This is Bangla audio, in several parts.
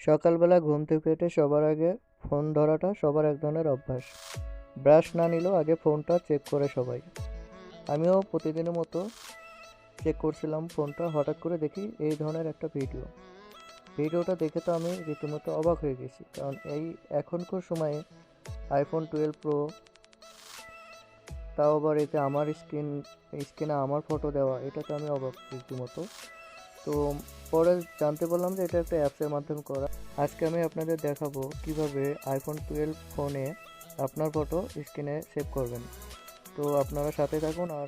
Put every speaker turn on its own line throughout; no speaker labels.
সকালবেলা ঘুম থেকে উঠে সবার আগে ফোন ধরাটা সবার এক ধরনের অভ্যাস। ব্রাশ না নিলেও আগে ফোনটা চেক করে সবাই। আমিও প্রতিদিনের মতো চেক করছিলাম ফোনটা, হঠাৎ করে দেখি এই ধরনের একটা ভিডিওটা দেখে তো আমি রীতিমতো অবাক হয়ে গেছি, কারণ এই এখনকার সময়ে আইফোন 12 প্রো, তাও আবার এতে আমার স্ক্রিনে আমার ফটো দেওয়া, এটাতে আমি অবাক রীতিমতো। তো পরে জানতে পারলাম যে এটা একটা অ্যাপসের মাধ্যমে করা। আজকে আমি আপনাদের দেখাবো কিভাবে আইফোন 12 ফোনে আপনার ফটো স্ক্রিনে সেভ করবেন। তো আপনারা সাথে থাকুন আর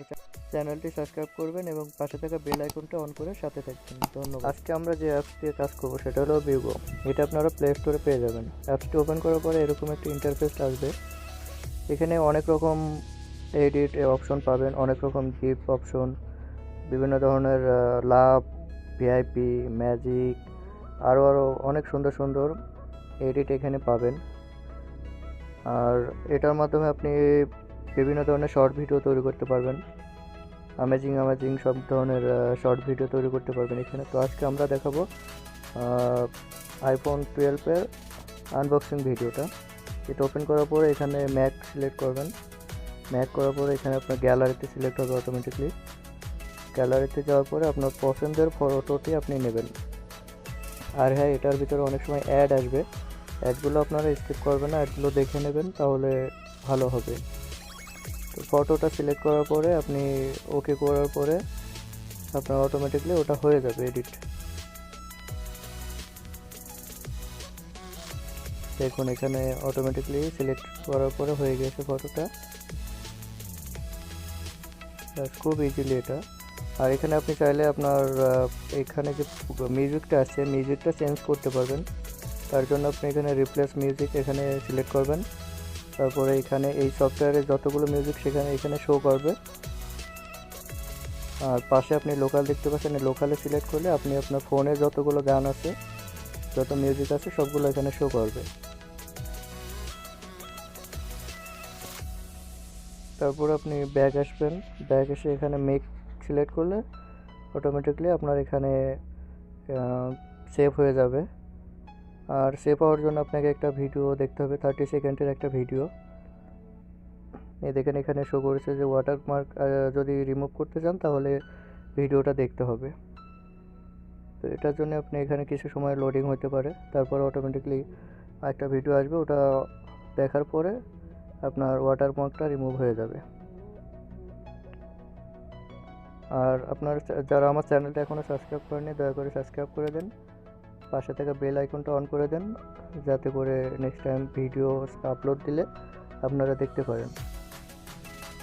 চ্যানেলটি সাবস্ক্রাইব করবেন এবং পাশে থাকা বেল আইকনটা অন করে সাথে থাকবেন। ধন্যবাদ। আজকে আমরা যে অ্যাপস দিয়ে কাজ করবো সেটা হলো ভিভো। এটা আপনারা প্লে স্টোরে পেয়ে যাবেন। অ্যাপসটি ওপেন করার পরে এরকম একটা ইন্টারফেস আসবে। এখানে অনেক রকম এডিট অপশন পাবেন, অনেক রকম জিপ অপশন, বিভিন্ন ধরনের লাভ, ভিআইপি, ম্যাজিক, আরও অনেক সুন্দর সুন্দর এডিট এখানে পাবেন। আর এটার মাধ্যমে আপনি বিভিন্ন ধরনের শর্ট ভিডিও তৈরি করতে পারবেন, অ্যামেজিং সব ধরনের শর্ট ভিডিও তৈরি করতে পারবেন এখানে। তো আজকে আমরা দেখাবো আইফোন 12-এর আনবক্সিং ভিডিওটা। এটা ওপেন করার পরে এখানে ম্যাক সিলেক্ট করবেন। ম্যাক করার পরে এখানে আপনার গ্যালারিতে সিলেক্ট হবে অটোমেটিকলি। গ্যালারিতে যাওয়ার পরে আপনার পছন্দের ফটোটি আপনি নেবেন। আর হ্যাঁ, এটার ভিতরে অনেক সময় অ্যাড আসবে, অ্যাডগুলো আপনারা স্কিপ করবেন না, অ্যাডগুলো দেখে নেবেন, তাহলে ভালো হবে। তো ফটোটা সিলেক্ট করার পরে আপনি ওকে করার পরে আপনার অটোমেটিকলি ওটা হয়ে যাবে এডিট। দেখুন এখানে অটোমেটিকলি সিলেক্ট করার পরে হয়ে গেছে ফটোটা, খুব ইজিলি এটা। আর এখানে আপনি চাইলে আপনার এখানে যে মিউজিকটা আছে, মিউজিকটা চেঞ্জ করতে পারবেন। তার জন্য আপনি এখানে রিপ্লেস মিউজিক এখানে সিলেক্ট করবেন। তারপরে এখানে এই সফটওয়্যারে যতগুলো মিউজিক এখানে শো করবে। আর পাশে আপনি লোকাল দেখতে পাচ্ছেন, লোকালে সিলেক্ট করলে আপনি আপনার ফোনে যতগুলো গান আছে, যত মিউজিক আছে সবগুলো এখানে শো করবে। তারপর আপনি ব্যাক আসবেন, ব্যাক এসে এখানে মেক সিলেক্ট করলে অটোমেটিকলি আপনার এখানে সেভ হয়ে যাবে। আর সেভ হওয়ার জন্য আপনাকে একটা ভিডিও দেখতে হবে, 30 সেকেন্ডের একটা ভিডিও। এই দেখেন এখানে শো করেছে যে ওয়াটারমার্ক যদি রিমুভ করতে চান তাহলে ভিডিওটা দেখতে হবে। তো এটার জন্য আপনি এখানে কিছু সময় লোডিং হতে পারে, তারপর অটোমেটিকলি একটা ভিডিও আসবে, ওটা দেখার পরে আপনার ওয়াটারমার্কটা রিমুভ হয়ে যাবে। আর আপনার যারা আমার চ্যানেলটা এখনও সাবস্ক্রাইব করেনি, দয়া করে সাবস্ক্রাইব করে দেন, পাশে থাকা বেল আইকনটা অন করে দেন, যাতে করে নেক্সট টাইম ভিডিও আপলোড দিলে আপনারা দেখতে পারেন।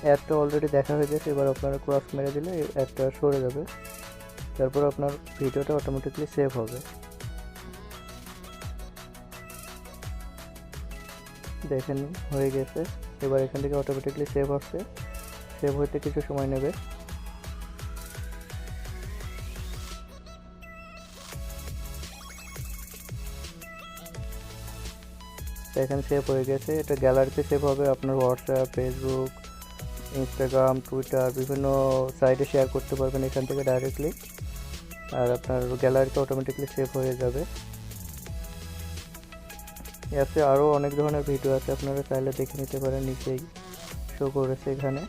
অ্যাডটা অলরেডি দেখা হয়ে গেছে, এবার আপনারা ক্রস মেরে দিলে অ্যাডটা সরে যাবে, তারপর আপনার ভিডিওটা অটোমেটিকলি সেভ হবে। দেখেন হয়ে গেছে, এবার এখান থেকে অটোমেটিকলি সেভ হচ্ছে, সেভ হইতে কিছু সময় নেবে। এখানে সেভ হয়ে গেছে, এটা গ্যালারিতে সেভ হবে। আপনার হোয়াটসঅ্যাপ, ফেসবুক, ইনস্টাগ্রাম, টুইটার বিভিন্ন সাইটে শেয়ার করতে পারবেন এখান থেকে ডাইরেক্টলি, আর আপনার গ্যালারিতে অটোমেটিকলি সেভ হয়ে যাবে। অ্যাপে আরও অনেক ধরনের ভিডিও আছে, আপনারা চাইলে দেখে নিতে পারেন, নিচেই শো করেছে এখানে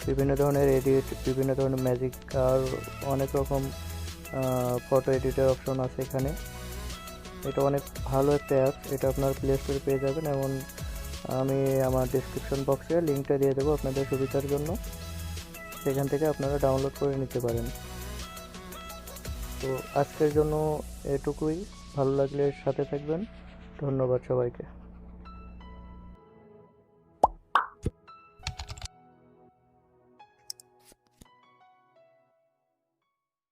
বিভিন্ন ধরনের এডিট, বিভিন্ন ধরনের ম্যাজিক, আর অনেক রকম ফটো এডিটের অপশন আছে এখানে। এটা অনেক ভালো একটা অ্যাপ, এটা আপনার প্লে স্টোরে পেয়ে যাবেন, এবং আমি আমার ডিসক্রিপশন বক্সে লিঙ্কটা দিয়ে দেবো আপনাদের সুবিধার জন্য, সেখান থেকে আপনারা ডাউনলোড করে নিতে পারেন। তো আজকের জন্য এটুকুই, ভালো লাগলে সাথে থাকবেন। ধন্যবাদ সবাইকে।